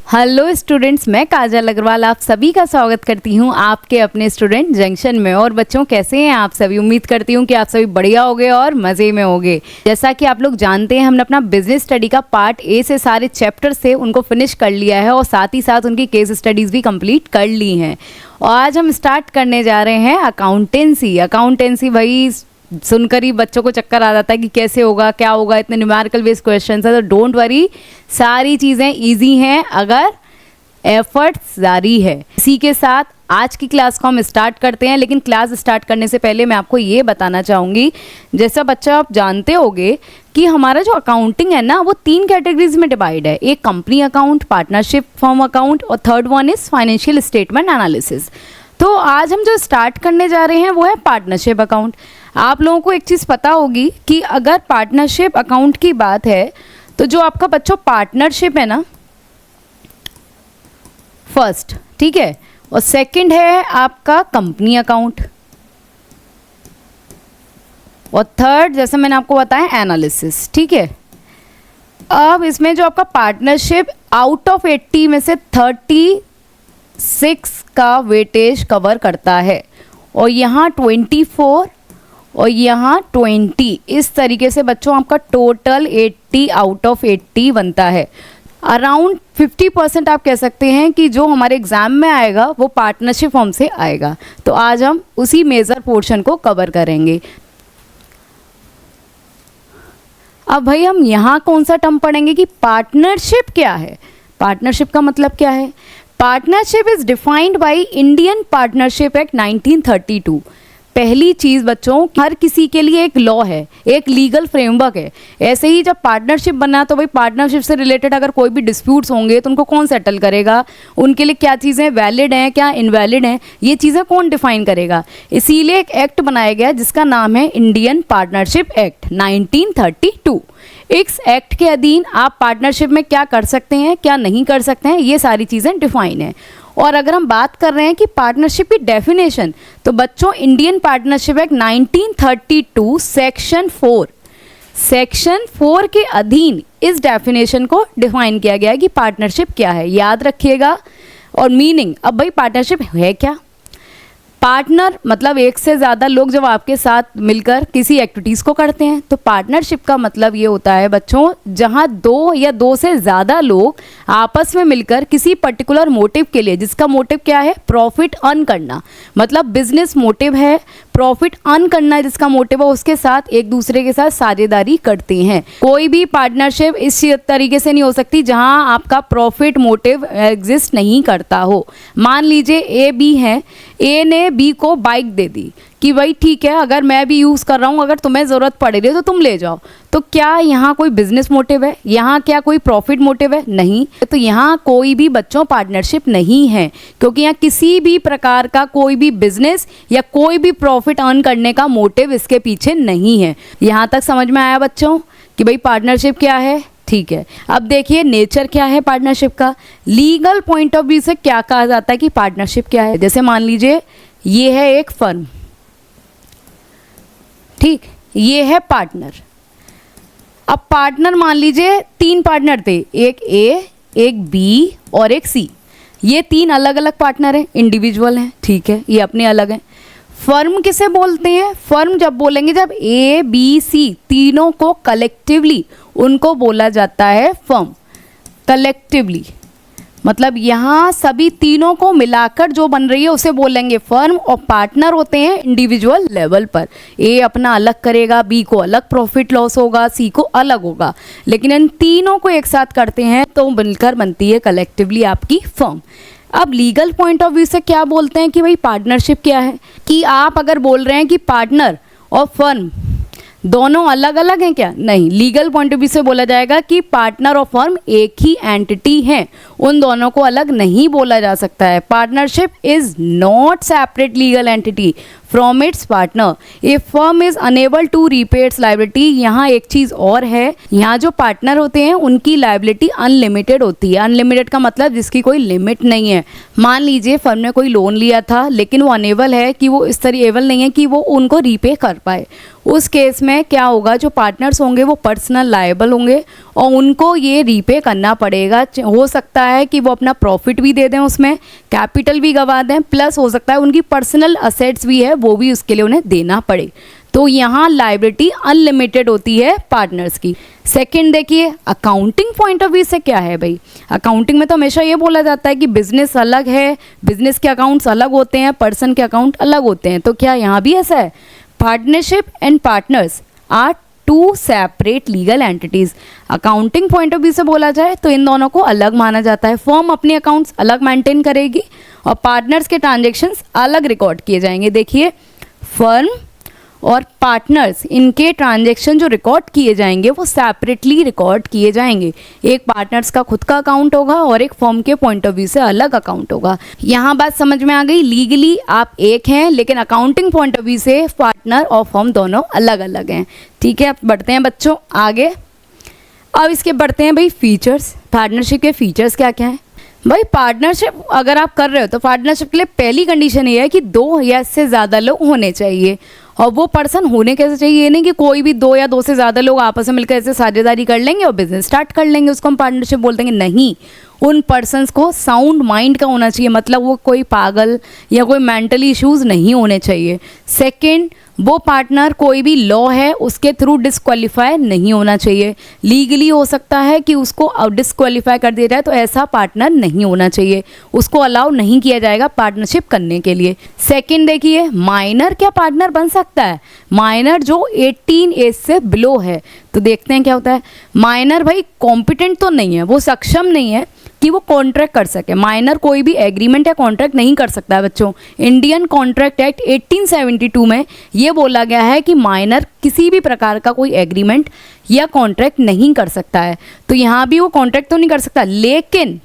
Hello students, मैं काजल अग्रवाल आप सभी का स्वागत करती हूं आपके अपने स्टूडेंट जंक्शन में। और बच्चों, कैसे हैं आप सभी? उम्मीद करती हूं कि आप सभी बढ़िया होगे और मज़े में होगे। जैसा कि आप लोग जानते हैं, हमने अपना बिजनेस स्टडी का पार्ट ए से सारे चैप्टर से उनको फिनिश कर लिया है और साथ ही साथ उनकी केस स्टडीज़ भी कंप्लीट कर ली हैं। और आज हम स्टार्ट करने जा रहे हैं अकाउंटेंसी। भाई सुनकर ही बच्चों को चक्कर आ जाता है कि कैसे होगा, क्या होगा, इतने न्यूमेरिकल बेस्ड क्वेश्चन है। तो डोंट वरी, सारी चीज़ें इजी हैं अगर एफर्ट्स जारी है। इसी के साथ आज की क्लास को हम स्टार्ट करते हैं। लेकिन क्लास स्टार्ट करने से पहले मैं आपको ये बताना चाहूँगी, जैसा बच्चा आप जानते होंगे कि हमारा जो अकाउंटिंग है ना, वो 3 कैटेगरीज में डिवाइड है। एक company account, partnership firm account और third one is financial statement analysis. तो आज हम जो स्टार्ट करने जा रहे हैं वो है पार्टनरशिप अकाउंट। आप लोगों को एक चीज़ पता होगी कि अगर पार्टनरशिप अकाउंट की बात है तो जो आपका बच्चों पार्टनरशिप है ना, फर्स्ट, ठीक है, और सेकंड है आपका कंपनी अकाउंट और थर्ड, जैसे मैंने आपको बताया, एनालिसिस। ठीक है, अब इसमें जो आपका पार्टनरशिप आउट ऑफ 80 में से 36 का वेटेज कवर करता है और यहाँ 24 और यहाँ 20, इस तरीके से बच्चों आपका टोटल 80 आउट ऑफ 80 बनता है। अराउंड 50% आप कह सकते हैं कि जो हमारे एग्ज़ाम में आएगा वो पार्टनरशिप फॉर्म से आएगा। तो आज हम उसी मेजर पोर्शन को कवर करेंगे। अब भाई हम यहाँ कौन सा टर्म पढ़ेंगे कि पार्टनरशिप क्या है। पार्टनरशिप का मतलब क्या है? Partnership is defined by Indian partnership act 1932। पहली चीज़ बच्चों, हर किसी के लिए एक लॉ है, एक लीगल फ्रेमवर्क है। ऐसे ही जब पार्टनरशिप बना तो भाई पार्टनरशिप से रिलेटेड अगर कोई भी डिस्प्यूट्स होंगे तो उनको कौन सेटल करेगा, उनके लिए क्या चीज़ें वैलिड हैं, क्या इनवैलिड हैं, ये चीज़ें कौन डिफाइन करेगा। इसीलिए एक एक्ट बनाया गया जिसका नाम है इंडियन पार्टनरशिप एक्ट 1932। इस एक्ट के अधीन आप पार्टनरशिप में क्या कर सकते हैं, क्या नहीं कर सकते हैं, ये सारी चीज़ें डिफाइन है। और अगर हम बात कर रहे हैं कि पार्टनरशिप की डेफिनेशन, तो बच्चों इंडियन पार्टनरशिप एक्ट 1932 सेक्शन 4 के अधीन इस डेफिनेशन को डिफाइन किया गया है कि पार्टनरशिप क्या है। याद रखिएगा। और मीनिंग, अब भाई पार्टनरशिप है क्या? पार्टनर मतलब एक से ज़्यादा लोग जब आपके साथ मिलकर किसी एक्टिविटीज़ को करते हैं। तो पार्टनरशिप का मतलब ये होता है बच्चों, जहाँ 2 या 2 से ज़्यादा लोग आपस में मिलकर किसी पर्टिकुलर मोटिव के लिए, जिसका मोटिव क्या है, प्रॉफिट अर्न करना, मतलब बिजनेस मोटिव है, प्रॉफिट अर्न करना जिसका मोटिव है, उसके साथ एक दूसरे के साथ साझेदारी करते हैं। कोई भी पार्टनरशिप इस तरीके से नहीं हो सकती जहां आपका प्रॉफिट मोटिव एग्जिस्ट नहीं करता हो। मान लीजिए ए बी है, ए ने बी को बाइक दे दी कि भाई ठीक है, अगर मैं भी यूज़ कर रहा हूँ, अगर तुम्हें ज़रूरत पड़ रही है तो तुम ले जाओ। तो क्या यहाँ कोई बिजनेस मोटिव है? यहाँ क्या कोई प्रॉफिट मोटिव है? नहीं। तो यहाँ कोई भी बच्चों पार्टनरशिप नहीं है, क्योंकि यहाँ किसी भी प्रकार का कोई भी बिजनेस या कोई भी प्रॉफिट अर्न करने का मोटिव इसके पीछे नहीं है। यहाँ तक समझ में आया बच्चों कि भाई पार्टनरशिप क्या है? ठीक है, अब देखिए नेचर क्या है पार्टनरशिप का। लीगल पॉइंट ऑफ व्यू से क्या कहा जाता है कि पार्टनरशिप क्या है। जैसे मान लीजिए ये है एक फर्म, ठीक, ये है पार्टनर। अब पार्टनर मान लीजिए 3 पार्टनर थे, एक ए, एक बी और एक सी। ये 3 अलग अलग पार्टनर हैं, इंडिविजुअल हैं, ठीक है, ये अपने अलग हैं। फर्म किसे बोलते हैं? फर्म जब बोलेंगे जब ए बी सी तीनों को कलेक्टिवली, उनको बोला जाता है फर्म। कलेक्टिवली मतलब यहाँ सभी तीनों को मिलाकर जो बन रही है उसे बोलेंगे फर्म। और पार्टनर होते हैं इंडिविजुअल लेवल पर। ए अपना अलग करेगा, बी को अलग प्रॉफिट लॉस होगा, सी को अलग होगा, लेकिन इन तीनों को एक साथ करते हैं तो मिलकर बनती है कलेक्टिवली आपकी फर्म। अब लीगल पॉइंट ऑफ व्यू से क्या बोलते हैं कि भाई पार्टनरशिप क्या है, कि आप अगर बोल रहे हैं कि पार्टनर और फर्म दोनों अलग अलग हैं क्या? नहीं। लीगल पॉइंट ऑफ व्यू से बोला जाएगा कि पार्टनर और फर्म एक ही एंटिटी हैं, उन दोनों को अलग नहीं बोला जा सकता है। Partnership is not separate legal entity. From its partner. A firm is unable to repay its liability. यहाँ एक चीज़ और है, यहाँ जो पार्टनर होते हैं उनकी लायबिलिटी अनलिमिटेड होती है। अनलिमिटेड का मतलब जिसकी कोई लिमिट नहीं है। मान लीजिए फर्म ने कोई लोन लिया था लेकिन वो अनेबल है कि वो इस तरह एबल नहीं है कि वो उनको रीपे कर पाए। उस केस में क्या होगा, जो पार्टनर्स होंगे वो पर्सनल लायबल होंगे और उनको ये रीपे करना पड़ेगा। हो सकता है कि वो अपना प्रॉफिट भी दे दें, उसमें कैपिटल भी गंवा दें, प्लस हो सकता है उनकी पर्सनल असेट्स भी है वो भी उसके लिए उन्हें देना पड़े। तो यहाँ लायबिलिटी अनलिमिटेड होती है पार्टनर्स की। सेकंड देखिए, अकाउंटिंग पॉइंट ऑफ व्यू से क्या है भाई। अकाउंटिंग में तो हमेशा ये बोला जाता है कि बिजनेस अलग है, बिजनेस के अकाउंट्स अलग होते हैं, पर्सन के अकाउंट अलग होते हैं। तो क्या यहाँ भी ऐसा है? Partnership and partners are two separate legal entities. Accounting point of view से बोला जाए तो इन दोनों को अलग माना जाता है। फर्म अपने अकाउंट्स अलग मेंटेन करेगी और पार्टनर्स के ट्रांजैक्शंस अलग रिकॉर्ड किए जाएंगे। देखिए, फर्म और पार्टनर्स, इनके ट्रांजैक्शन जो रिकॉर्ड किए जाएंगे वो सेपरेटली रिकॉर्ड किए जाएंगे। एक पार्टनर्स का खुद का अकाउंट होगा और एक फर्म के पॉइंट ऑफ व्यू से अलग अकाउंट होगा। यहाँ बात समझ में आ गई, लीगली आप एक हैं लेकिन अकाउंटिंग पॉइंट ऑफ व्यू से पार्टनर और फर्म दोनों अलग अलग हैं। ठीक है, अब बढ़ते हैं बच्चों आगे। अब इसके बढ़ते हैं भाई फीचर्स। पार्टनरशिप के फीचर्स क्या क्या हैं भाई। पार्टनरशिप अगर आप कर रहे हो तो पार्टनरशिप के लिए पहली कंडीशन ये है कि 2 या इससे ज़्यादा लोग होने चाहिए। और वो पर्सन होने कैसे चाहिए, ये नहीं कि कोई भी 2 या 2 से ज़्यादा लोग आपस में मिलकर ऐसे साझेदारी कर लेंगे और बिजनेस स्टार्ट कर लेंगे, उसको हम पार्टनरशिप बोल देंगे। नहीं, उन पर्सन्स को साउंड माइंड का होना चाहिए, मतलब वो कोई पागल या कोई मेंटली इश्यूज नहीं होने चाहिए। सेकंड, वो पार्टनर कोई भी लॉ है उसके थ्रू डिस्क्वालीफाई नहीं होना चाहिए। लीगली हो सकता है कि उसको डिस्क्वालीफाई कर दिया जाए, तो ऐसा पार्टनर नहीं होना चाहिए, उसको अलाउ नहीं किया जाएगा पार्टनरशिप करने के लिए। सेकंड देखिए, माइनर क्या पार्टनर बन सकता है? माइनर जो 18 एज से बिलो है। तो देखते हैं क्या होता है। माइनर भाई कॉम्पिटेंट तो नहीं है, वो सक्षम नहीं है कि वो कॉन्ट्रैक्ट कर सके। माइनर कोई भी एग्रीमेंट या कॉन्ट्रैक्ट नहीं कर सकता है बच्चों। इंडियन कॉन्ट्रैक्ट एक्ट 1872 में ये बोला गया है कि माइनर किसी भी प्रकार का कोई एग्रीमेंट या कॉन्ट्रैक्ट नहीं कर सकता है। तो यहाँ भी वो कॉन्ट्रैक्ट तो नहीं कर सकता, लेकिन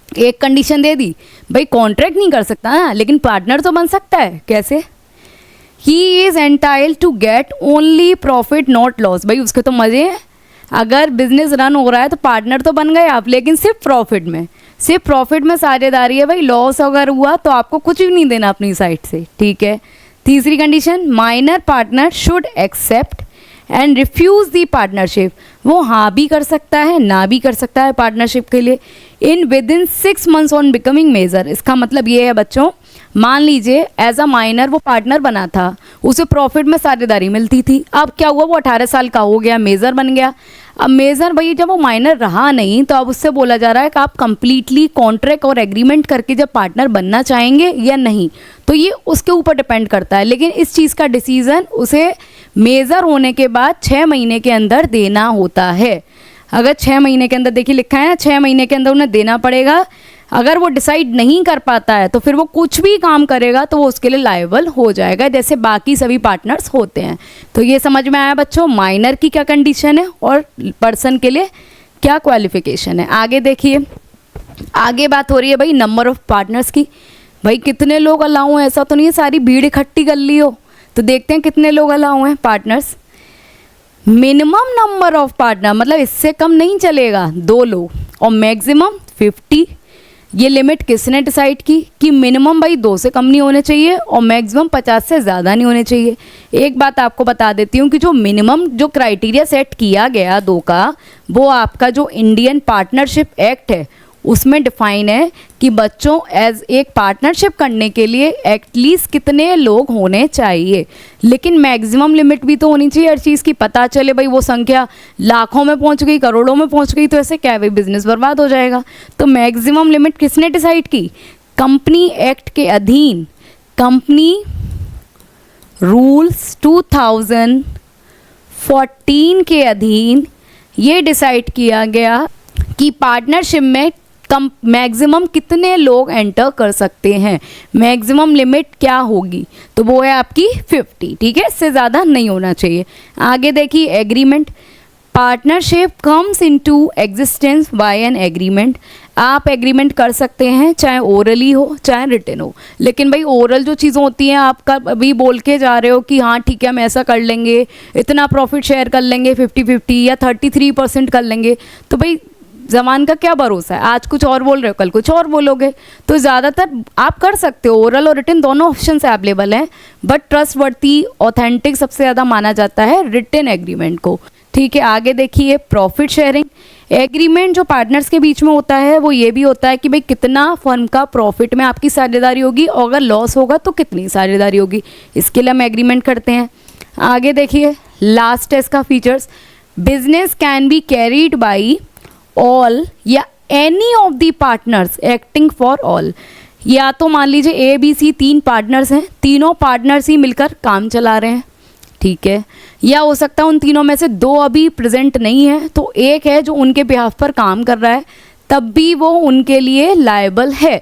एक कंडीशन दे दी भाई, कॉन्ट्रैक्ट नहीं कर सकता ना, लेकिन पार्टनर तो बन सकता है। कैसे? He is entitled to get only profit not loss. भाई उसके तो मजे हैं, अगर बिजनेस रन हो रहा है तो पार्टनर तो बन गए आप, लेकिन सिर्फ प्रॉफिट में साझेदारी है भाई। लॉस अगर हुआ तो आपको कुछ भी नहीं देना अपनी साइड से। ठीक है। तीसरी condition, minor partner should accept and refuse the partnership. वो हाँ भी कर सकता है ना भी कर सकता है पार्टनरशिप के लिए in with in 6 months on becoming major. इसका मतलब ये है बच्चों, मान लीजिए एज अ माइनर वो पार्टनर बना था, उसे प्रॉफिट में साझेदारी मिलती थी। अब क्या हुआ, वो 18 साल का हो गया, मेजर बन गया। अब मेजर भाई जब वो माइनर रहा नहीं तो अब उससे बोला जा रहा है कि आप कंप्लीटली कॉन्ट्रैक्ट और एग्रीमेंट करके जब पार्टनर बनना चाहेंगे या नहीं, तो ये उसके ऊपर डिपेंड करता है। लेकिन इस चीज़ का डिसीजन उसे मेजर होने के बाद 6 महीने के अंदर देना होता है। अगर 6 महीने के अंदर, देखिए लिखा है ना, 6 महीने के अंदर उन्हें देना पड़ेगा। अगर वो डिसाइड नहीं कर पाता है तो फिर वो कुछ भी काम करेगा तो वो उसके लिए लायबल हो जाएगा, जैसे बाकी सभी पार्टनर्स होते हैं। तो ये समझ में आया बच्चों, माइनर की क्या कंडीशन है और पर्सन के लिए क्या क्वालिफिकेशन है। आगे देखिए, आगे बात हो रही है भाई नंबर ऑफ पार्टनर्स की। भाई कितने लोग अलाउ हैं, ऐसा तो नहीं है सारी भीड़ इकट्ठी कर ली हो। तो देखते हैं कितने लोग अलाउ हैं partners. Minimum number of partner मतलब इससे कम नहीं चलेगा, 2 लोग, और मैक्सिमम 50। ये लिमिट किसने डिसाइड की कि मिनिमम भाई 2 से कम नहीं होने चाहिए और मैक्सिमम 50 से ज़्यादा नहीं होने चाहिए। एक बात आपको बता देती हूँ कि जो मिनिमम जो क्राइटेरिया सेट किया गया 2 का, वो आपका जो इंडियन पार्टनरशिप एक्ट है उसमें डिफाइन है कि बच्चों एज एक पार्टनरशिप करने के लिए एटलीस्ट कितने लोग होने चाहिए। लेकिन मैक्सिमम लिमिट भी तो होनी चाहिए हर चीज़ की। पता चले भाई वो संख्या लाखों में पहुंच गई, करोड़ों में पहुंच गई, तो ऐसे क्या भाई बिजनेस बर्बाद हो जाएगा। तो मैक्सिमम लिमिट किसने डिसाइड की? कंपनी एक्ट के अधीन, कंपनी रूल्स 2014 के अधीन ये डिसाइड किया गया कि पार्टनरशिप में मैक्सिमम कितने लोग एंटर कर सकते हैं। मैक्सिमम लिमिट क्या होगी? तो वो है आपकी 50। ठीक है, इससे ज़्यादा नहीं होना चाहिए। आगे देखिए, agreement. Partnership comes into existence by an agreement. आप एग्रीमेंट कर सकते हैं, चाहे ओरली हो चाहे रिटन हो। लेकिन भाई ओरल जो चीज़ें होती हैं, आपका अभी बोल के जा रहे हो कि हाँ ठीक है हम ऐसा कर लेंगे, इतना प्रॉफिट शेयर कर लेंगे 50-50 या 33% कर लेंगे, तो भाई ज़मान का क्या भरोसा है, आज कुछ और बोल रहे हो कल कुछ और बोलोगे। तो ज़्यादातर आप कर सकते हो, ओरल और रिटन दोनों ऑप्शन अवेलेबल हैं, बट ट्रस्टवर्दी ऑथेंटिक सबसे ज़्यादा माना जाता है रिटन एग्रीमेंट को। ठीक है, आगे देखिए प्रॉफिट शेयरिंग एग्रीमेंट जो पार्टनर्स के बीच में होता है वो ये भी होता है कि भाई कितना फर्म का प्रॉफिट में आपकी साझेदारी होगी और अगर लॉस होगा तो कितनी साझेदारी होगी, इसके लिए हम एग्रीमेंट करते हैं। आगे देखिए लास्ट है इसका features, business can be carried by all या any of the partners acting for all. या तो मान लीजिए ABC 3 पार्टनर्स हैं, तीनों पार्टनर्स ही मिलकर काम चला रहे हैं, ठीक है, या हो सकता है उन तीनों में से 2 अभी प्रेजेंट नहीं है तो एक है जो उनके बिहाफ पर काम कर रहा है, तब भी वो उनके लिए लायबल है।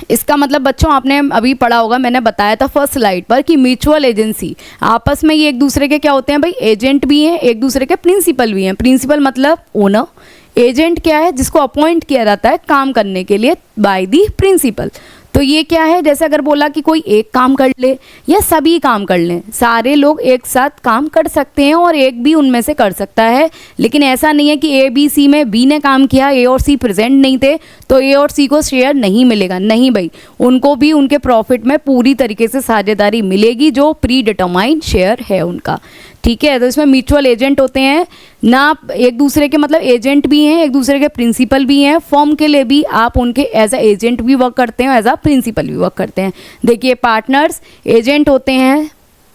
इसका मतलब बच्चों आपने अभी पढ़ा होगा, मैंने बताया था फर्स्ट स्लाइड पर कि म्यूचुअल एजेंसी आपस में ये एक दूसरे के क्या होते हैं भाई, एजेंट भी हैं, एक दूसरे के प्रिंसिपल भी हैं। प्रिंसिपल मतलब ओनर, एजेंट क्या है, जिसको अपॉइंट किया जाता है काम करने के लिए बाय दी प्रिंसिपल। तो ये क्या है, जैसे अगर बोला कि कोई एक काम कर ले या सभी काम कर लें, सारे लोग एक साथ काम कर सकते हैं और एक भी उनमें से कर सकता है। लेकिन ऐसा नहीं है कि ABC में B ने काम किया, A और C प्रेजेंट नहीं थे तो A और C को शेयर नहीं मिलेगा, नहीं भाई, उनको भी उनके प्रॉफिट में पूरी तरीके से साझेदारी मिलेगी जो प्री डिटरमाइंड शेयर है उनका। ठीक है, तो इसमें म्यूचुअल एजेंट होते हैं ना, एक दूसरे के मतलब एजेंट भी हैं, एक दूसरे के प्रिंसिपल भी हैं। फर्म के लिए भी आप उनके एज अ एजेंट भी वर्क करते हैं, एज अ प्रिंसिपल भी वर्क करते हैं। देखिए पार्टनर्स एजेंट होते हैं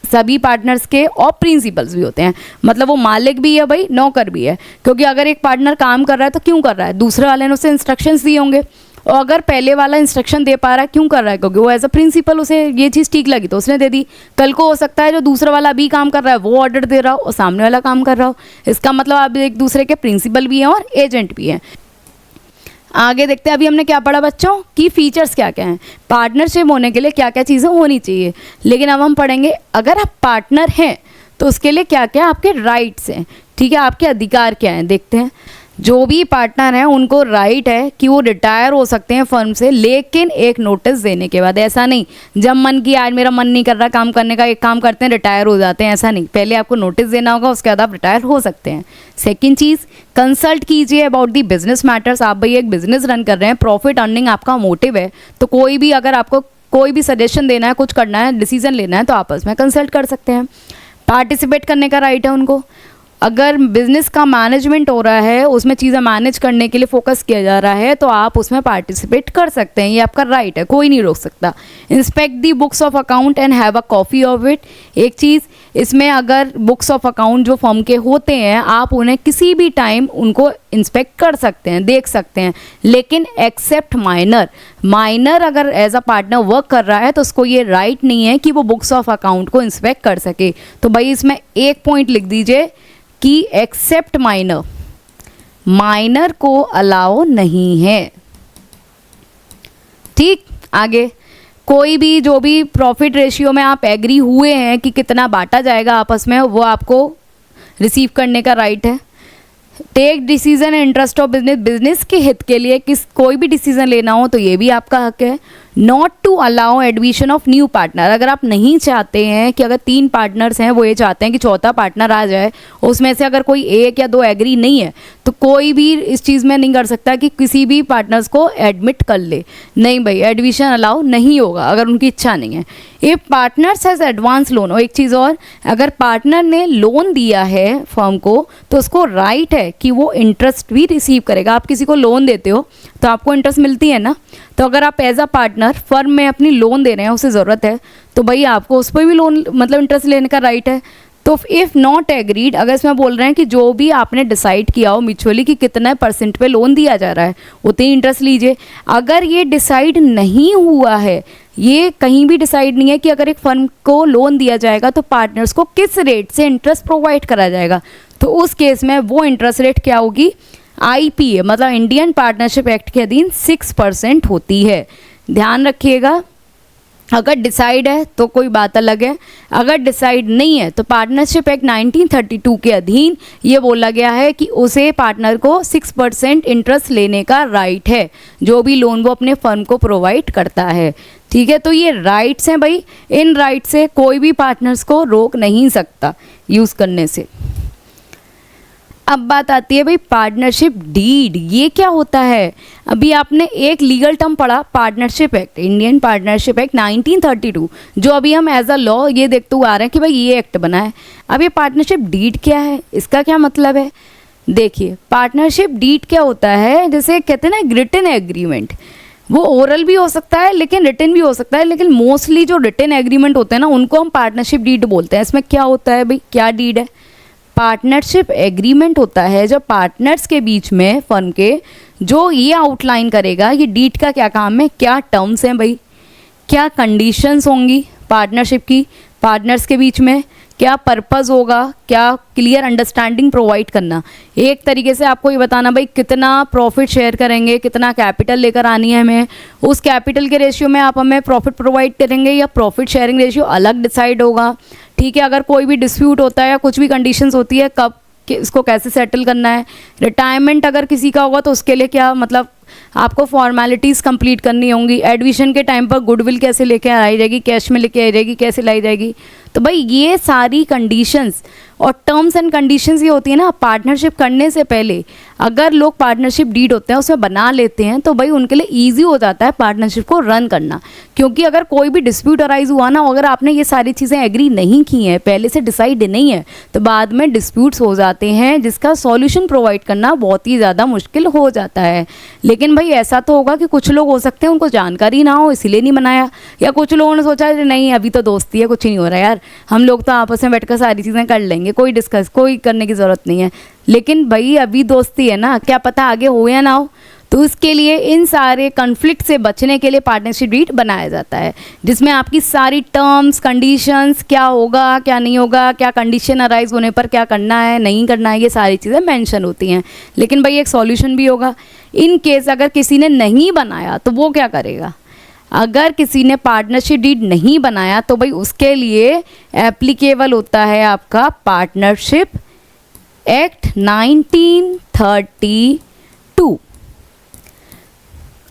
सभी पार्टनर्स के और प्रिंसिपल्स भी होते हैं, मतलब वो मालिक भी है भाई, नौकर भी है, क्योंकि अगर एक पार्टनर काम कर रहा है तो क्यों कर रहा है, दूसरे वाले ने उसे इंस्ट्रक्शंस दिए होंगे, और अगर पहले वाला इंस्ट्रक्शन दे पा रहा है क्यों कर रहा है, क्योंकि वो एज अ प्रिंसिपल उसे ये चीज़ ठीक लगी तो उसने दे दी। कल को हो सकता है जो दूसरा वाला अभी काम कर रहा है वो ऑर्डर दे रहा हो और सामने वाला काम कर रहा हो, इसका मतलब आप एक दूसरे के प्रिंसिपल भी हैं और एजेंट भी हैं। आगे देखते हैं, अभी हमने क्या पढ़ा बच्चों की फीचर्स क्या क्या हैं, पार्टनरशिप होने के लिए क्या क्या चीज़ें होनी चाहिए। लेकिन अब हम पढ़ेंगे अगर आप पार्टनर हैं तो उसके लिए क्या क्या आपके राइट्स हैं, ठीक है, आपके अधिकार क्या हैं। देखते हैं, जो भी पार्टनर हैं उनको राइट है कि वो रिटायर हो सकते हैं फर्म से, लेकिन एक नोटिस देने के बाद। ऐसा नहीं जब मन की आज मेरा मन नहीं कर रहा काम करने का, एक काम करते हैं रिटायर हो जाते हैं, ऐसा नहीं, पहले आपको नोटिस देना होगा, उसके बाद आप रिटायर हो सकते हैं। सेकंड चीज़, कंसल्ट कीजिए अबाउट दी बिजनेस मैटर्स। आप भाई एक बिजनेस रन कर रहे हैं, प्रॉफिट अर्निंग आपका मोटिव है, तो कोई भी अगर आपको कोई भी सजेशन देना है, कुछ करना है, डिसीजन लेना है तो आपस में कंसल्ट कर सकते हैं। पार्टिसिपेट करने का राइट है उनको, अगर बिजनेस का मैनेजमेंट हो रहा है, उसमें चीज़ें मैनेज करने के लिए फोकस किया जा रहा है तो आप उसमें पार्टिसिपेट कर सकते हैं, ये आपका राइट है, कोई नहीं रोक सकता। Inspect the books of account and have a copy of it. एक चीज़ इसमें, अगर बुक्स ऑफ अकाउंट जो फर्म के होते हैं आप उन्हें किसी भी टाइम उनको इंस्पेक्ट कर सकते हैं, देख सकते हैं, लेकिन एक्सेप्ट माइनर अगर एज अ पार्टनर वर्क कर रहा है तो उसको ये राइट नहीं है कि वो बुक्स ऑफ अकाउंट को इंस्पेक्ट कर सके। तो भाई इसमें एक पॉइंट लिख दीजिए कि एक्सेप्ट माइनर को अलाउ नहीं है। ठीक, आगे कोई भी जो भी प्रॉफिट रेशियो में आप एग्री हुए हैं कि कितना बांटा जाएगा आपस में, वो आपको रिसीव करने का राइट है। Take decision interest of business के हित के लिए कोई भी डिसीजन लेना हो तो ये भी आपका हक है। Not to allow admission of new partner, अगर आप नहीं चाहते हैं कि अगर 3 पार्टनर्स हैं वो ये चाहते हैं कि चौथा पार्टनर आ जाए, उसमें से अगर कोई 1 या 2 एग्री नहीं है तो कोई भी इस चीज़ में नहीं कर सकता कि किसी भी पार्टनर्स को एडमिट कर ले, नहीं भाई, एडमिशन अलाउ नहीं होगा अगर उनकी इच्छा नहीं है। If partners has advance loan, और एक चीज़ और, अगर पार्टनर ने लोन दिया है फर्म को तो उसको राइट है कि वो इंटरेस्ट भी रिसीव करेगा। आप किसी को लोन देते हो तो आपको इंटरेस्ट मिलती है ना, तो अगर आप एज अ पार्टनर फर्म में अपनी लोन दे रहे हैं, उसे ज़रूरत है, तो भाई आपको उस पर भी लोन मतलब इंटरेस्ट लेने का राइट है। तो इफ़ नॉट एग्रीड, अगर इसमें बोल रहे हैं कि जो भी आपने डिसाइड किया हो म्यूचुअली कि कितना % पे लोन दिया जा रहा है उतनी इंटरेस्ट लीजिए। अगर ये डिसाइड नहीं हुआ है, ये कहीं भी डिसाइड नहीं है कि अगर एक फर्म को लोन दिया जाएगा तो पार्टनर्स को किस रेट से इंटरेस्ट प्रोवाइड करा जाएगा, तो उस केस में वो इंटरेस्ट रेट क्या होगी, IPA मतलब इंडियन पार्टनरशिप एक्ट के अधीन 6% होती है। ध्यान रखिएगा, अगर डिसाइड है तो कोई बात अलग है, अगर डिसाइड नहीं है तो पार्टनरशिप एक्ट 1932 के अधीन ये बोला गया है कि उसे पार्टनर को 6% इंटरेस्ट लेने का राइट है, जो भी लोन वो अपने फर्म को प्रोवाइड करता है। ठीक है, तो ये राइट्स हैं भाई, इन राइट से कोई भी पार्टनर्स को रोक नहीं सकता यूज़ करने से। अब बात आती है भाई पार्टनरशिप डीड, ये क्या होता है? अभी आपने एक लीगल टर्म पढ़ा partnership act, Indian partnership act 1932, जो अभी हम एज अ लॉ ये देखते हुए आ रहे हैं कि भाई ये एक्ट बना है। अब ये पार्टनरशिप डीड क्या है, इसका क्या मतलब है? देखिए, पार्टनरशिप डीड क्या होता है, जैसे कहते हैं ना रिटन एग्रीमेंट, वो ओरल भी हो सकता है लेकिन रिटन भी हो सकता है, लेकिन मोस्टली जो रिटन एग्रीमेंट होते हैं ना उनको हम पार्टनरशिप डीड बोलते हैं। इसमें क्या होता है भाई, क्या डीड है? पार्टनरशिप एग्रीमेंट होता है जो पार्टनर्स के बीच में फर्म के, जो ये आउटलाइन करेगा कि डीड का क्या काम है, क्या टर्म्स हैं भाई, क्या कंडीशंस होंगी पार्टनरशिप की, पार्टनर्स के बीच में क्या पर्पस होगा, क्या क्लियर अंडरस्टैंडिंग प्रोवाइड करना। एक तरीके से आपको ये बताना भाई कितना प्रॉफिट शेयर करेंगे, कितना कैपिटल लेकर आनी है हमें, उस कैपिटल के रेशियो में आप हमें प्रॉफिट प्रोवाइड करेंगे या प्रॉफिट शेयरिंग रेशियो अलग डिसाइड होगा। ठीक है, अगर कोई भी डिस्प्यूट होता है या कुछ भी कंडीशंस होती है, कब कि इसको कैसे सेटल करना है, रिटायरमेंट अगर किसी का होगा तो उसके लिए क्या मतलब आपको फॉर्मेलिटीज़ कंप्लीट करनी होंगी, एडमिशन के टाइम पर गुडविल कैसे लेके आई जाएगी, कैश में लेके आई जाएगी, कैसे लाई जाएगी। तो भाई ये सारी कंडीशंस और टर्म्स एंड कंडीशंस ये होती है ना पार्टनरशिप करने से पहले। अगर लोग पार्टनरशिप डीड होते हैं उसमें बना लेते हैं तो भाई उनके लिए ईजी हो जाता है पार्टनरशिप को रन करना, क्योंकि अगर कोई भी डिस्प्यूट अराइज हुआ ना, अगर आपने ये सारी चीज़ें एग्री नहीं की हैं, पहले से डिसाइड नहीं है, तो बाद में डिस्प्यूट्स हो जाते हैं जिसका सॉल्यूशन प्रोवाइड करना बहुत ही ज़्यादा मुश्किल हो जाता है। लेकिन भाई ऐसा तो होगा कि कुछ लोग हो सकते हैं उनको जानकारी ना हो इसीलिए नहीं बनाया, या कुछ लोगों ने सोचा नहीं अभी तो दोस्ती है, कुछ नहीं हो रहा यार, हम लोग तो आपस में बैठकर सारी चीज़ें कर लेंगे, कोई करने की ज़रूरत नहीं है। लेकिन भाई अभी दोस्ती है ना, क्या पता आगे हो या ना हो, तो इसके लिए इन सारे कन्फ्लिक्ट से बचने के लिए पार्टनरशिप डीड बनाया जाता है, जिसमें आपकी सारी टर्म्स कंडीशंस, क्या होगा क्या नहीं होगा, क्या कंडीशन अराइज होने पर क्या करना है नहीं करना है, ये सारी चीज़ें मेंशन होती हैं। लेकिन भाई एक सॉल्यूशन भी होगा, इन केस अगर किसी ने नहीं बनाया तो वो क्या करेगा? अगर किसी ने पार्टनरशिप डीड नहीं बनाया तो भाई उसके लिए एप्लीकेबल होता है आपका पार्टनरशिप एक्ट 1932।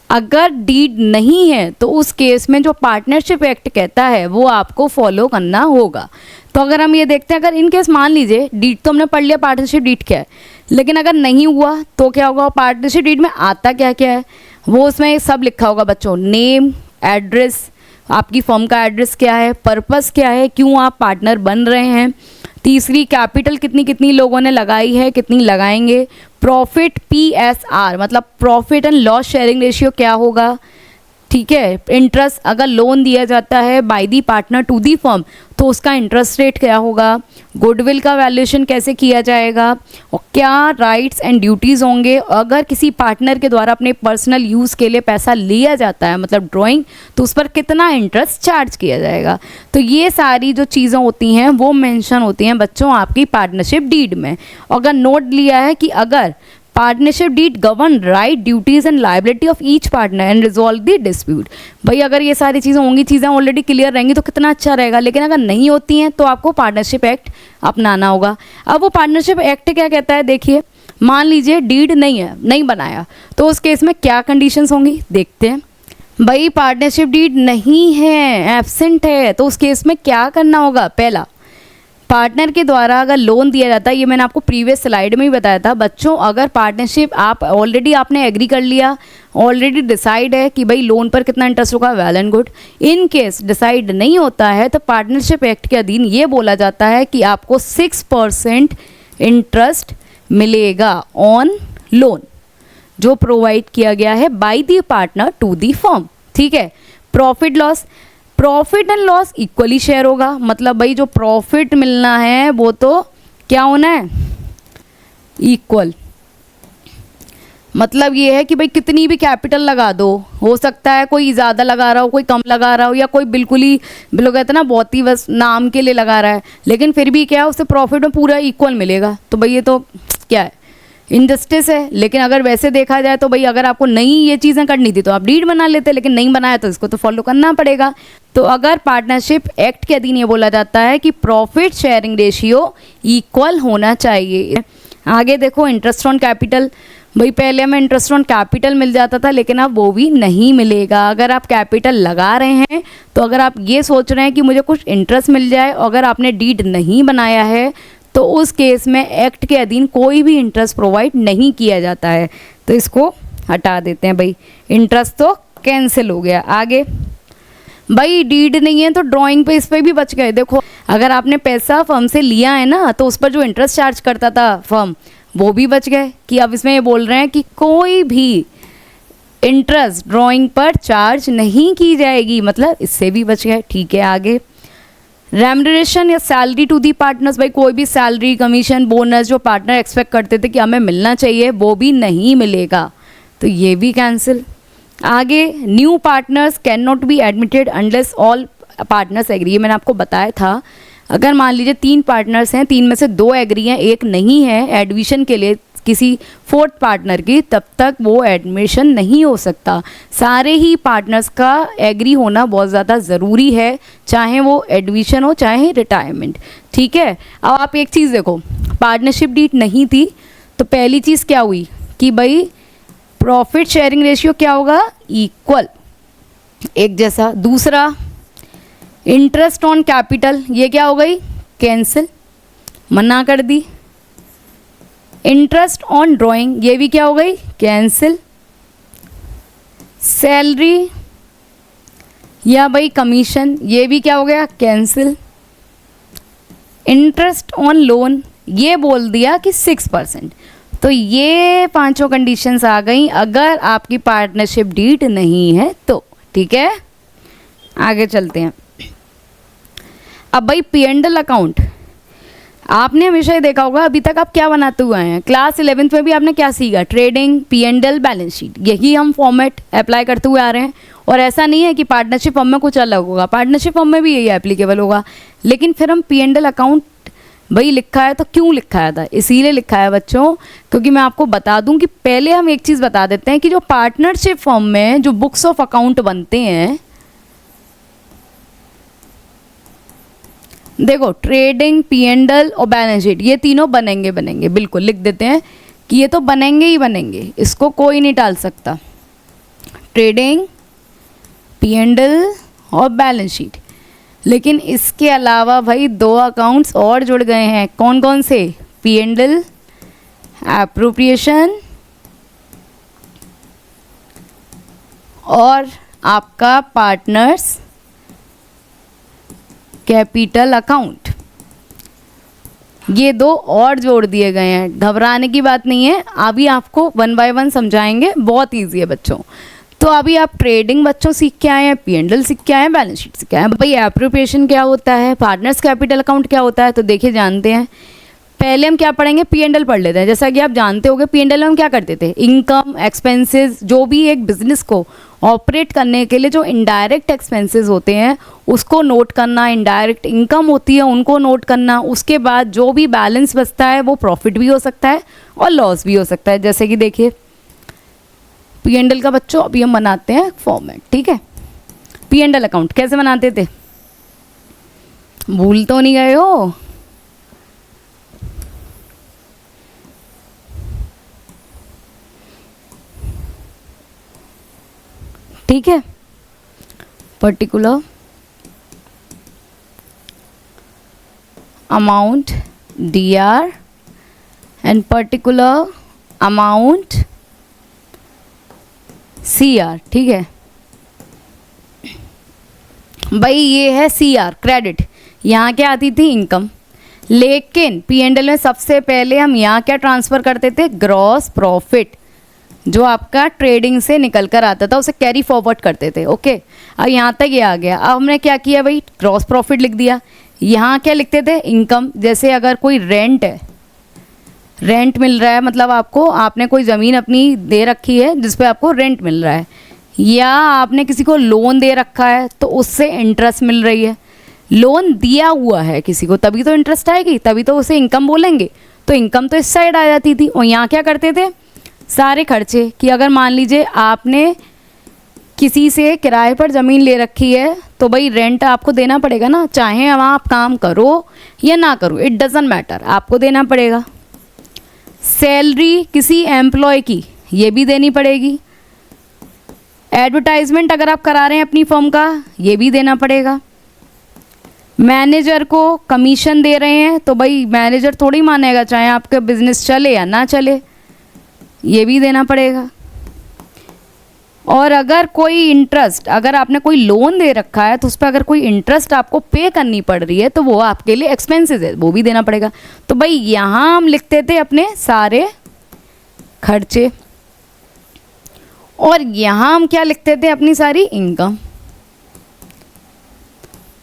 अगर डीड नहीं है तो उस केस में जो पार्टनरशिप एक्ट कहता है वो आपको फॉलो करना होगा। तो अगर हम ये देखते हैं, अगर इन केस मान लीजिए डीड तो हमने पढ़ लिया पार्टनरशिप डीड क्या है, लेकिन अगर नहीं हुआ तो क्या होगा? पार्टनरशिप डीड में आता क्या क्या है वो उसमें सब लिखा होगा बच्चों, नेम, एड्रेस, आपकी फर्म का एड्रेस क्या है, पर्पस क्या है, क्यों आप पार्टनर बन रहे हैं, तीसरी कैपिटल कितनी कितनी लोगों ने लगाई है, कितनी लगाएंगे, प्रॉफिट PSR मतलब profit and loss sharing ratio क्या होगा, ठीक है, इंटरेस्ट अगर लोन दिया जाता है by the partner to the firm तो उसका इंटरेस्ट रेट क्या होगा, गुडविल का वैल्यूएशन कैसे किया जाएगा, और क्या राइट्स एंड ड्यूटीज़ होंगे। अगर किसी पार्टनर के द्वारा अपने पर्सनल यूज़ के लिए पैसा लिया जाता है मतलब ड्राइंग, तो उस पर कितना इंटरेस्ट चार्ज किया जाएगा। तो ये सारी जो चीज़ें होती हैं वो मेंशन होती हैं बच्चों आपकी पार्टनरशिप डीड में। अगर नोट लिया है कि अगर partnership deed govern right, duties and liability of each partner and resolve the dispute. भाई अगर ये सारी चीज़ें होंगी, चीज़ें ऑलरेडी क्लियर रहेंगी तो कितना अच्छा रहेगा, लेकिन अगर नहीं होती हैं तो आपको पार्टनरशिप एक्ट अपनाना होगा। अब वो पार्टनरशिप एक्ट क्या कहता है, देखिए मान लीजिए डीड नहीं है, नहीं बनाया, तो उस केस में क्या कंडीशंस होंगी देखते हैं। भाई पार्टनरशिप डीड नहीं है, एब्सेंट है, तो उस केस में क्या करना होगा? पहला, पार्टनर के द्वारा अगर लोन दिया जाता है, ये मैंने आपको प्रीवियस स्लाइड में ही बताया था बच्चों, अगर पार्टनरशिप आप ऑलरेडी आपने एग्री कर लिया, ऑलरेडी डिसाइड है कि भाई लोन पर कितना इंटरेस्ट होगा, well and good. In case decide नहीं होता है तो पार्टनरशिप एक्ट के अधीन ये बोला जाता है कि आपको 6% इंटरेस्ट मिलेगा ऑन लोन जो प्रोवाइड किया गया है by the partner to the firm. ठीक है, profit loss, profit and loss equally share होगा, मतलब भाई जो प्रॉफिट मिलना है वो तो क्या होना है, इक्वल। मतलब ये है कि भाई कितनी भी कैपिटल लगा दो, हो सकता है कोई ज़्यादा लगा रहा हो, कोई कम लगा रहा हो, या कोई बिल्कुल ही लोग कहते हैं ना बहुत ही बस नाम के लिए लगा रहा है, लेकिन फिर भी क्या है उसे प्रॉफिट में पूरा इक्वल मिलेगा। तो भाई ये तो क्या है, इनजस्टिस है। लेकिन अगर वैसे देखा जाए तो भाई अगर आपको नहीं ये चीज़ें करनी थी तो आप डीड बना लेते, लेकिन नहीं बनाया तो इसको तो फॉलो करना पड़ेगा। तो अगर पार्टनरशिप एक्ट के अधीन ये बोला जाता है कि प्रॉफिट शेयरिंग रेशियो इक्वल होना चाहिए। आगे देखो इंटरेस्ट ऑन कैपिटल, भाई पहले हमें इंटरेस्ट ऑन कैपिटल मिल जाता था, लेकिन अब वो भी नहीं मिलेगा। अगर आप कैपिटल लगा रहे हैं तो अगर आप ये सोच रहे हैं कि मुझे कुछ इंटरेस्ट मिल जाए, अगर आपने डीड नहीं बनाया है तो उस केस में एक्ट के अधीन कोई भी इंटरेस्ट प्रोवाइड नहीं किया जाता है। तो इसको हटा देते हैं भाई, इंटरेस्ट तो कैंसिल हो गया। आगे भाई डीड नहीं है तो ड्राइंग पे इस पे भी बच गए। देखो अगर आपने पैसा फर्म से लिया है ना तो उस पर जो इंटरेस्ट चार्ज करता था फर्म, वो भी बच गए। कि अब इसमें ये बोल रहे हैं कि कोई भी इंटरेस्ट ड्राइंग पर चार्ज नहीं की जाएगी, मतलब इससे भी बच गए। ठीक है आगे रेम्यूनरेशन या सैलरी टू दी पार्टनर्स, भाई कोई भी सैलरी कमीशन बोनस जो पार्टनर एक्सपेक्ट करते थे कि हमें मिलना चाहिए वो भी नहीं मिलेगा, तो ये भी कैंसिल। आगे new partners can not be admitted unless all partners agree, ये मैंने आपको बताया था। अगर मान लीजिए 3 पार्टनर्स हैं, 3 में से 2 एग्री हैं, एक नहीं है एडमिशन के लिए किसी 4th पार्टनर की, तब तक वो एडमिशन नहीं हो सकता। सारे ही पार्टनर्स का एग्री होना बहुत ज़्यादा ज़रूरी है, चाहे वो एडमिशन हो चाहे रिटायरमेंट। ठीक है, अब आप एक चीज़ देखो, पार्टनरशिप डीड नहीं थी तो पहली चीज़ क्या हुई कि भाई प्रॉफिट शेयरिंग रेशियो क्या होगा, इक्वल, एक जैसा। दूसरा इंटरेस्ट ऑन कैपिटल, ये क्या हो गई, कैंसिल, मना कर दी। इंटरेस्ट ऑन ड्राइंग, ये भी क्या हो गई, कैंसिल। सैलरी या भाई कमीशन, ये भी क्या हो गया, कैंसिल। इंटरेस्ट ऑन लोन, ये बोल दिया कि 6%। तो ये 5 कंडीशंस आ गई अगर आपकी पार्टनरशिप डीड नहीं है तो। ठीक है, आगे चलते हैं। अब भाई P&L अकाउंट, आपने हमेशा ही देखा होगा, अभी तक आप क्या बनाते हुए हैं, क्लास 11th में भी आपने क्या सीखा, ट्रेडिंग, P&L, बैलेंस शीट, यही हम फॉर्मेट अप्लाई करते हुए आ रहे हैं। और ऐसा नहीं है कि पार्टनरशिप फॉर्म में कुछ अलग होगा, पार्टनरशिप फॉर्म में भी यही एप्लीकेबल होगा। लेकिन फिर हम P&L अकाउंट भाई लिखा है तो क्यों लिखा था, इसीलिए लिखा है बच्चों, क्योंकि मैं आपको बता दूं कि पहले हम एक चीज़ बता देते हैं कि जो पार्टनरशिप फॉर्म में जो बुक्स ऑफ अकाउंट बनते हैं, देखो ट्रेडिंग, P&L और बैलेंस शीट, ये तीनों बनेंगे बिल्कुल, लिख देते हैं कि ये तो बनेंगे ही बनेंगे, इसको कोई नहीं टाल सकता। ट्रेडिंग, P&L और बैलेंस शीट। लेकिन इसके अलावा भाई 2 अकाउंट्स और जुड़ गए हैं, कौन कौन से, P&L, एप्रोप्रिएशन और आपका पार्टनर्स कैपिटल अकाउंट, ये 2 और जोड़ दिए गए हैं। घबराने की बात नहीं है, अभी आपको 1 बाय 1 समझाएंगे, बहुत ईजी है बच्चों। तो अभी आप ट्रेडिंग बच्चों सीख के आए हैं, P&L सीख के आए हैं, बैलेंस शीट सीख के आए हैं। भाई एप्रोप्रिएशन क्या होता है, पार्टनर्स कैपिटल अकाउंट क्या होता है, तो देखिए जानते हैं। पहले हम क्या पढ़ेंगे, P&L पढ़ लेते हैं। जैसा कि आप जानते होंगे P&L में हम क्या करते थे, इनकम, एक्सपेंसेस, जो भी एक बिजनेस को ऑपरेट करने के लिए जो इनडायरेक्ट एक्सपेंसेस होते हैं उसको नोट करना, इनडायरेक्ट इनकम होती है उनको नोट करना। उसके बाद जो भी बैलेंस बचता है वो प्रॉफिट भी हो सकता है और लॉस भी हो सकता है। जैसे कि देखिए P&L का बच्चों अभी हम बनाते हैं फॉर्मेट। ठीक है, P&L अकाउंट कैसे बनाते थे, भूल तो नहीं गए हो, ठीक है। Particular amount DR and particular amount CR। ठीक है भाई, ये है CR क्रेडिट, यहाँ क्या आती थी, इनकम। लेकिन P&L में सबसे पहले हम यहाँ क्या ट्रांसफ़र करते थे, ग्रॉस प्रॉफिट, जो आपका ट्रेडिंग से निकल कर आता था उसे कैरी फॉरवर्ड करते थे। ओके, अब यहाँ तक ये आ गया। अब हमने क्या किया भाई, ग्रॉस प्रॉफिट लिख दिया। यहाँ क्या लिखते थे, इनकम। जैसे अगर कोई रेंट है, रेंट मिल रहा है, मतलब आपने कोई ज़मीन अपनी दे रखी है जिस पे आपको रेंट मिल रहा है, या आपने किसी को लोन दे रखा है तो उससे इंटरेस्ट मिल रही है। लोन दिया हुआ है किसी को तभी तो इंटरेस्ट आएगी, तभी तो उसे इनकम बोलेंगे। तो इनकम तो इस साइड आ जाती थी। और यहाँ क्या करते थे, सारे खर्चे, कि अगर मान लीजिए आपने किसी से किराए पर ज़मीन ले रखी है तो भाई रेंट आपको देना पड़ेगा ना, चाहे वहाँ आप काम करो या ना करो, इट डज़न्ट मैटर, आपको देना पड़ेगा। सैलरी किसी एम्प्लॉय की ये भी देनी पड़ेगी। एडवर्टाइजमेंट अगर आप करा रहे हैं अपनी फर्म का, ये भी देना पड़ेगा। मैनेजर को कमीशन दे रहे हैं तो भाई मैनेजर थोड़ी मानेगा, चाहे आपका बिजनेस चले या ना चले, ये भी देना पड़ेगा। और अगर कोई इंटरेस्ट, अगर आपने कोई लोन दे रखा है तो उस पर अगर कोई इंटरेस्ट आपको पे करनी पड़ रही है तो वो आपके लिए एक्सपेंसेस है, वो भी देना पड़ेगा। तो भाई यहाँ हम लिखते थे अपने सारे खर्चे, और यहाँ हम क्या लिखते थे, अपनी सारी इनकम।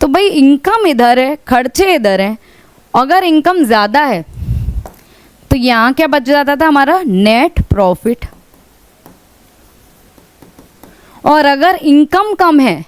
तो भाई इनकम इधर है, खर्चे इधर हैं। अगर इनकम ज़्यादा है तो यहाँ क्या बच जाता था, हमारा नेट प्रॉफिट। और अगर इनकम कम है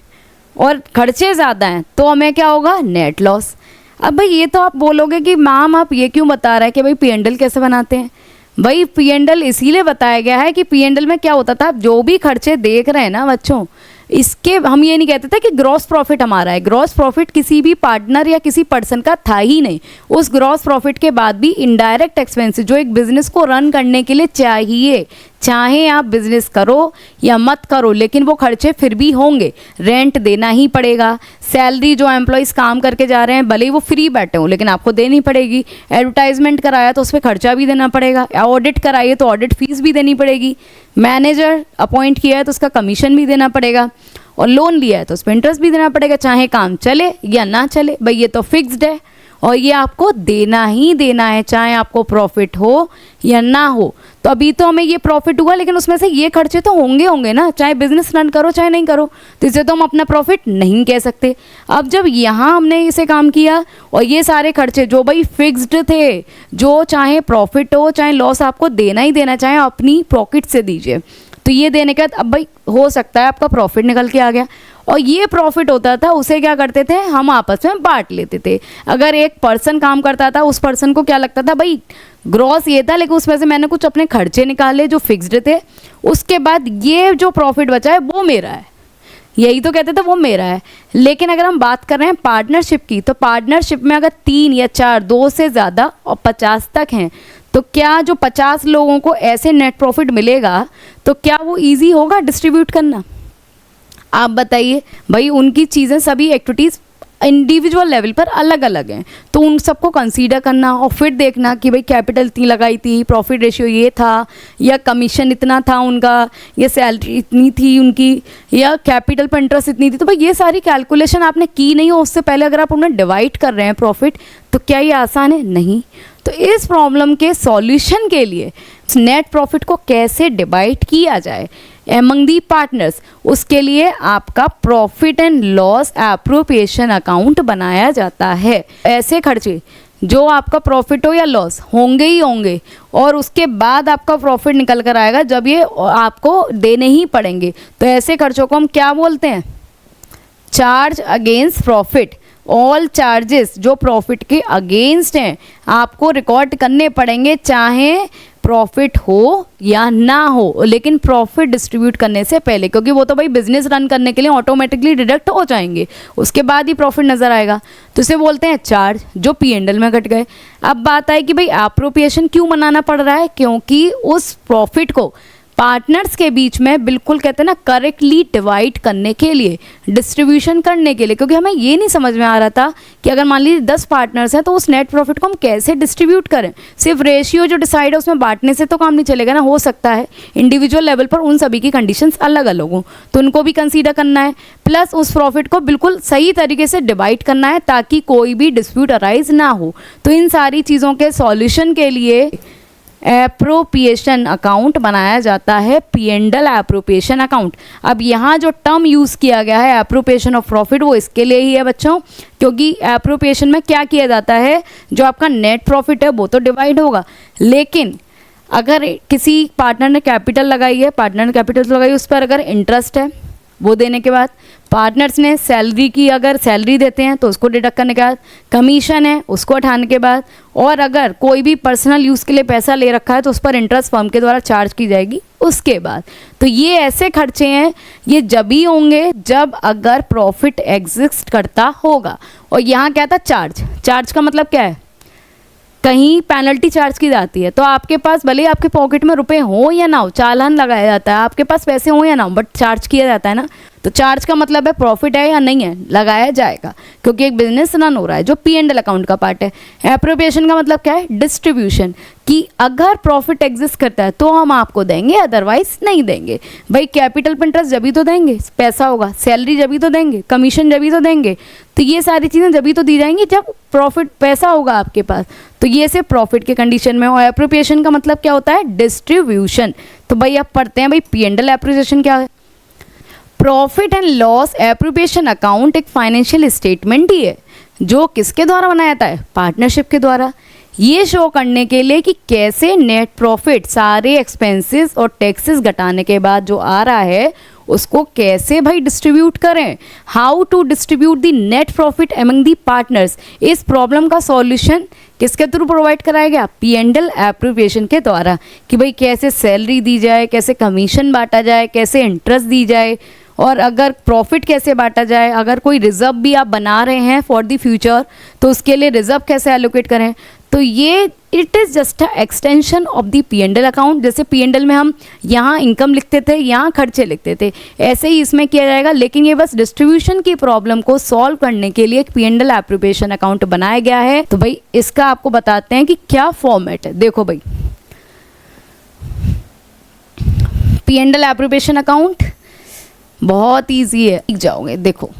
और खर्चे ज़्यादा हैं तो हमें क्या होगा, नेट लॉस। अब भाई ये तो आप बोलोगे कि मैम आप ये क्यों बता रहे हैं कि भाई P&L कैसे बनाते हैं। भाई P&L इसीलिए बताया गया है कि P&L में क्या होता था, आप जो भी खर्चे देख रहे हैं ना बच्चों, इसके हम ये नहीं कहते थे कि ग्रॉस प्रॉफिट हमारा है। ग्रॉस प्रॉफिट किसी भी पार्टनर या किसी पर्सन का था ही नहीं। उस ग्रॉस प्रॉफिट के बाद भी इनडायरेक्ट एक्सपेंसेस जो एक बिजनेस को रन करने के लिए चाहिए, चाहे आप बिजनेस करो या मत करो, लेकिन वो खर्चे फिर भी होंगे। रेंट देना ही पड़ेगा, सैलरी जो एम्प्लॉयज़ काम करके जा रहे हैं भले ही वो फ्री बैठे हों लेकिन आपको देनी पड़ेगी। एडवर्टाइजमेंट कराया तो उस पर खर्चा भी देना पड़ेगा, ऑडिट कराइए तो ऑडिट फीस भी देनी पड़ेगी, मैनेजर अपॉइंट किया है तो उसका कमीशन भी देना पड़ेगा, और लोन लिया है तो उस पर इंटरेस्ट भी देना पड़ेगा, चाहे काम चले या ना चले। भाई ये तो फिक्स्ड है और ये आपको देना ही देना है, चाहे आपको प्रॉफिट हो या ना हो। तो अभी तो हमें ये प्रॉफिट हुआ लेकिन उसमें से ये खर्चे तो होंगे ना, चाहे बिजनेस रन करो चाहे नहीं करो, तो इसे तो हम अपना प्रॉफिट नहीं कह सकते। अब जब यहाँ हमने इसे काम किया और ये सारे खर्चे जो भाई फिक्स्ड थे, जो चाहे प्रॉफिट हो चाहे लॉस आपको देना ही देना, चाहे अपनी पॉकेट से दीजिए, तो ये देने के बाद अब भाई हो सकता है आपका प्रॉफिट निकल के आ गया। और ये प्रॉफिट होता था उसे क्या करते थे, हम आपस में बांट लेते थे। अगर एक पर्सन काम करता था उस पर्सन को क्या लगता था, भाई ग्रॉस ये था लेकिन उसमें से मैंने कुछ अपने खर्चे निकाले जो फिक्स्ड थे, उसके बाद ये जो प्रॉफिट बचा है वो मेरा है, यही तो कहते थे वो मेरा है। लेकिन अगर हम बात कर रहे हैं पार्टनरशिप की, तो पार्टनरशिप में अगर 3 या 4, 2 से ज़्यादा और 50 तक हैं, तो क्या जो 50 लोगों को ऐसे नेट प्रॉफिट मिलेगा तो क्या वो इजी होगा डिस्ट्रीब्यूट करना? आप बताइए। भाई उनकी चीज़ें, सभी एक्टिविटीज़ इंडिविजुअल लेवल पर अलग अलग हैं, तो उन सबको कंसीडर करना और फिर देखना कि भाई कैपिटल इतनी लगाई थी, प्रॉफिट रेशियो ये था, या कमीशन इतना था उनका, या सैलरी इतनी थी उनकी, या कैपिटल पर इंटरेस्ट इतनी थी। तो भाई ये सारी कैलकुलेशन आपने की नहीं हो उससे पहले अगर आप उन्हें डिवाइड कर रहे हैं प्रॉफिट, तो क्या ये आसान है? नहीं। तो इस प्रॉब्लम के सॉल्यूशन के लिए नेट प्रॉफिट को कैसे डिवाइड किया जाए एमंग दी पार्टनर्स, उसके लिए आपका profit and loss appropriation account बनाया जाता है। ऐसे खर्चे जो आपका प्रॉफिट हो या लॉस होंगे ही होंगे, और उसके बाद आपका प्रॉफिट निकल कर आएगा जब ये आपको देने ही पड़ेंगे। तो ऐसे खर्चों को हम क्या बोलते हैं? Charge against profit. All charges जो प्रॉफिट के अगेंस्ट हैं आपको रिकॉर्ड करने पड़ेंगे, चाहे प्रॉफिट हो या ना हो, लेकिन प्रॉफिट डिस्ट्रीब्यूट करने से पहले, क्योंकि वो तो भाई बिजनेस रन करने के लिए ऑटोमेटिकली डिडक्ट हो जाएंगे, उसके बाद ही प्रॉफिट नज़र आएगा। तो इसे बोलते हैं चार्ज, जो P&L में घट गए। अब बात आई कि भाई एप्रोप्रिएशन क्यों बनाना पड़ रहा है, क्योंकि उस प्रॉफिट को पार्टनर्स के बीच में बिल्कुल कहते हैं ना करेक्टली डिवाइड करने के लिए, डिस्ट्रीब्यूशन करने के लिए। क्योंकि हमें ये नहीं समझ में आ रहा था कि अगर मान लीजिए 10 पार्टनर्स हैं तो उस नेट प्रॉफिट को हम कैसे डिस्ट्रीब्यूट करें। सिर्फ रेशियो जो डिसाइड है उसमें बांटने से तो काम नहीं चलेगा ना, हो सकता है इंडिविजुअल लेवल पर उन सभी की कंडीशंस अलग अलग हों, तो उनको भी कंसीडर करना है, प्लस उस प्रॉफिट को बिल्कुल सही तरीके से डिवाइड करना है ताकि कोई भी डिस्प्यूट अराइज ना हो। तो इन सारी चीज़ों के सॉल्यूशन के लिए एप्रोप्रिएशन अकाउंट बनाया जाता है, P&L एप्रोप्रिएशन अकाउंट। अब यहाँ जो टर्म यूज़ किया गया है एप्रोप्रिएशन ऑफ प्रॉफिट, वो इसके लिए ही है बच्चों, क्योंकि एप्रोप्रिएशन में क्या किया जाता है, जो आपका नेट प्रॉफिट है वो तो डिवाइड होगा, लेकिन अगर किसी पार्टनर ने कैपिटल लगाई है, पार्टनर ने कैपिटल लगाई, उस पर अगर इंटरेस्ट है वो देने के बाद पार्टनर्स ने सैलरी की, अगर सैलरी देते हैं तो उसको डिडक्ट करने के बाद, कमीशन है उसको हटाने के बाद, और अगर कोई भी पर्सनल यूज़ के लिए पैसा ले रखा है तो उस पर इंटरेस्ट फर्म के द्वारा चार्ज की जाएगी उसके बाद। तो ये ऐसे खर्चे हैं, ये जब ही होंगे जब अगर प्रॉफिट एग्जिस्ट करता होगा। और यहाँ क्या था, चार्ज। चार्ज का मतलब क्या है, कहीं पेनल्टी चार्ज की जाती है, तो आपके पास भले ही आपके पॉकेट में रुपए हो या ना हो, चालान लगाया जाता है, आपके पास पैसे हो या ना हो, बट चार्ज किया जाता है ना। तो चार्ज का मतलब है प्रॉफिट है या नहीं है, लगाया जाएगा, क्योंकि एक बिजनेस रन हो रहा है जो P&L अकाउंट का पार्ट है। एप्रोप्रिएशन का मतलब क्या है, डिस्ट्रीब्यूशन, कि अगर प्रॉफिट एग्जिस्ट करता है तो हम आपको देंगे, अदरवाइज नहीं देंगे। भाई कैपिटल पर इंटरेस्ट जब ही तो देंगे, पैसा होगा, सैलरी जब ही तो देंगे, कमीशन जब ही तो देंगे, तो ये सारी चीज़ें जब ही तो दी जाएंगी जब प्रॉफिट, पैसा होगा आपके पास। तो ये सिर्फ प्रॉफिट के कंडीशन में। और एप्रोप्रिएशन का मतलब क्या होता है, डिस्ट्रीब्यूशन। तो भाई आप पढ़ते हैं भाई P&L एप्रोप्रिएशन क्या है। Profit and loss appropriation account एक फाइनेंशियल स्टेटमेंट ही है जो किसके द्वारा बनाया जाता है, पार्टनरशिप के द्वारा। ये शो करने के लिए कि कैसे नेट प्रॉफिट सारे एक्सपेंसेस और टैक्सेस घटाने के बाद जो आ रहा है उसको कैसे भाई डिस्ट्रीब्यूट करें, how to distribute the net profit among the partners. इस प्रॉब्लम का सॉल्यूशन किसके थ्रू प्रोवाइड कराया गया, P&L एप्रोप्रिएशन के द्वारा, कि भाई कैसे सैलरी दी जाए, कैसे कमीशन बांटा जाए, कैसे इंटरेस्ट दी जाए, और अगर प्रॉफिट कैसे बांटा जाए, अगर कोई रिजर्व भी आप बना रहे हैं फॉर द फ्यूचर तो उसके लिए रिजर्व कैसे एलोकेट करें। तो ये it is just a extension of the P&L account. जैसे P&L में हम यहाँ इनकम लिखते थे, यहाँ खर्चे लिखते थे, ऐसे ही इसमें किया जाएगा, लेकिन ये बस डिस्ट्रीब्यूशन की प्रॉब्लम को सॉल्व करने के लिए एक P&L एप्रोप्रिएशन अकाउंट बनाया गया है। तो भाई इसका आपको बताते हैं कि क्या फॉर्मेट है। देखो भाई P&L एप्रोप्रिएशन अकाउंट बहुत ईजी है, लिख जाओगे, देखो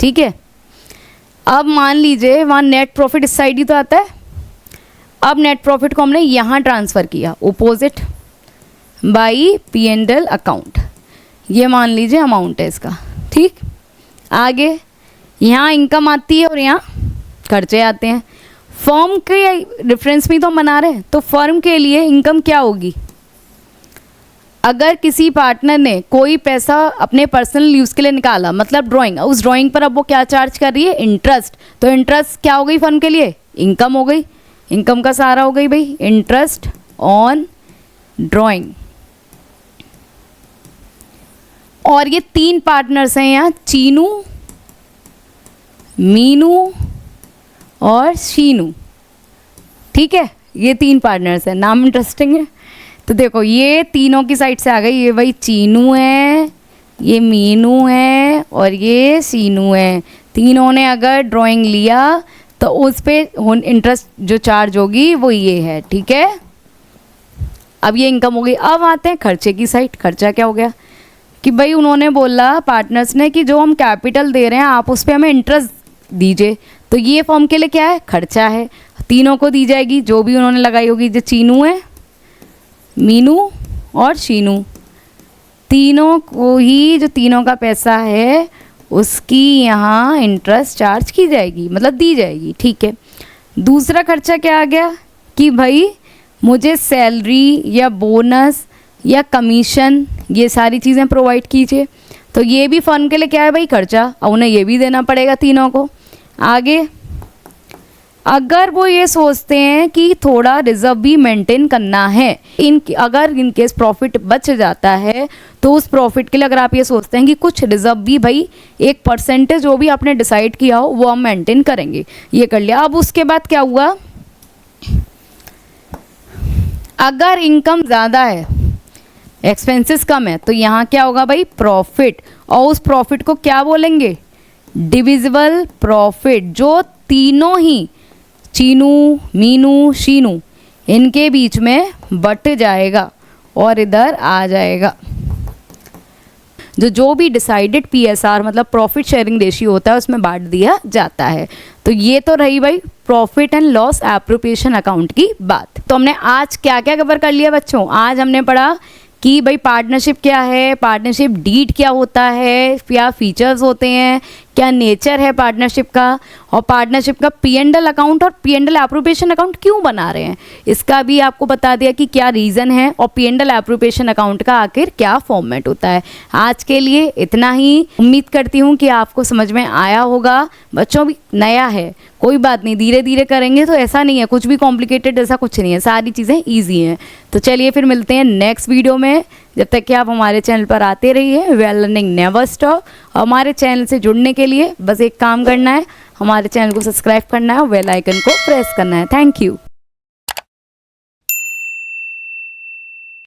ठीक है। अब मान लीजिए वहाँ नेट प्रॉफिट इस साइड ही तो आता है। अब नेट प्रॉफिट को हमने यहाँ ट्रांसफ़र किया अपोजिट बाई P&L अकाउंट, ये मान लीजिए अमाउंट है इसका, ठीक। आगे यहाँ इनकम आती है और यहाँ खर्चे आते हैं। फर्म के रेफरेंस में तो हम बना रहे हैं, तो फर्म के लिए इनकम क्या होगी, अगर किसी पार्टनर ने कोई पैसा अपने पर्सनल यूज़ के लिए निकाला, मतलब ड्राइंग, उस ड्राइंग पर अब वो क्या चार्ज कर रही है, इंटरेस्ट। तो इंटरेस्ट क्या हो गई फर्म के लिए, इनकम हो गई, इनकम का सहारा हो गई भाई इंटरेस्ट ऑन ड्राइंग। और ये 3 पार्टनर्स हैं यहाँ, चीनू, मीनू और शीनू, ठीक है। ये 3 पार्टनर्स हैं, नाम इंटरेस्टिंग है। तो देखो ये तीनों की साइड से आ गई, ये भाई चीनू है, ये मीनू है और ये शीनू है। तीनों ने अगर ड्राइंग लिया तो उस पर इंटरेस्ट जो चार्ज होगी वो ये है, ठीक है। अब ये इनकम हो गई। अब आते हैं खर्चे की साइड। खर्चा क्या हो गया कि भाई उन्होंने बोला पार्टनर्स ने कि जो हम कैपिटल दे रहे हैं आप उस पर हमें इंटरेस्ट दीजिए। तो ये फर्म के लिए क्या है, खर्चा है, तीनों को दी जाएगी जो भी उन्होंने लगाई होगी। जो चीनू है, मीनू और शीनू, तीनों को ही जो तीनों का पैसा है उसकी यहाँ इंटरेस्ट चार्ज की जाएगी, मतलब दी जाएगी, ठीक है। दूसरा खर्चा क्या आ गया कि भाई मुझे सैलरी या बोनस या कमीशन ये सारी चीज़ें प्रोवाइड कीजिए। तो ये भी फर्म के लिए क्या है भाई, खर्चा, और उन्हें ये भी देना पड़ेगा तीनों को। आगे अगर वो ये सोचते हैं कि थोड़ा रिजर्व भी मेंटेन करना है, अगर इन केस प्रॉफिट बच जाता है तो उस प्रॉफिट के लिए अगर आप ये सोचते हैं कि कुछ रिजर्व भी भाई एक परसेंटेज जो भी आपने डिसाइड किया हो वो हम मेंटेन करेंगे, ये कर लिया। अब उसके बाद क्या हुआ, अगर इनकम ज़्यादा है एक्सपेंसेस कम है तो यहाँ क्या होगा भाई, प्रॉफिट, और उस प्रॉफिट को क्या बोलेंगे, डिविजिबल प्रॉफिट, जो तीनों ही चीनू, मीनू, शीनू इनके बीच में बट जाएगा और इधर आ जाएगा। जो भी डिसाइडेड PSR मतलब प्रॉफिट शेयरिंग रेशियो होता है उसमें बांट दिया जाता है। तो ये तो रही भाई profit and loss appropriation account की बात। तो हमने आज क्या क्या कवर कर लिया बच्चों, आज हमने पढ़ा कि भाई पार्टनरशिप क्या है, पार्टनरशिप डीड क्या होता है, क्या फीचर्स होते हैं, क्या नेचर है पार्टनरशिप का, और पार्टनरशिप का P&L अकाउंट और P&L एप्रोप्रिएशन अकाउंट क्यों बना रहे हैं, इसका भी आपको बता दिया कि क्या रीज़न है, और P&L एप्रोप्रिएशन अकाउंट का आखिर क्या फॉर्मेट होता है। आज के लिए इतना ही। उम्मीद करती हूँ कि आपको समझ में आया होगा। बच्चों भी नया है, कोई बात नहीं, धीरे धीरे करेंगे तो ऐसा नहीं है कुछ भी कॉम्प्लिकेटेड, ऐसा कुछ नहीं है, सारी चीज़ें ईजी हैं। तो चलिए फिर मिलते हैं नेक्स्ट वीडियो में। जब तक कि आप हमारे चैनल पर आते रहिए, we are learning never stop. हमारे चैनल से जुड़ने के लिए बस एक काम करना है, हमारे चैनल को सब्सक्राइब करना है और बेल आइकन को प्रेस करना है। Thank you.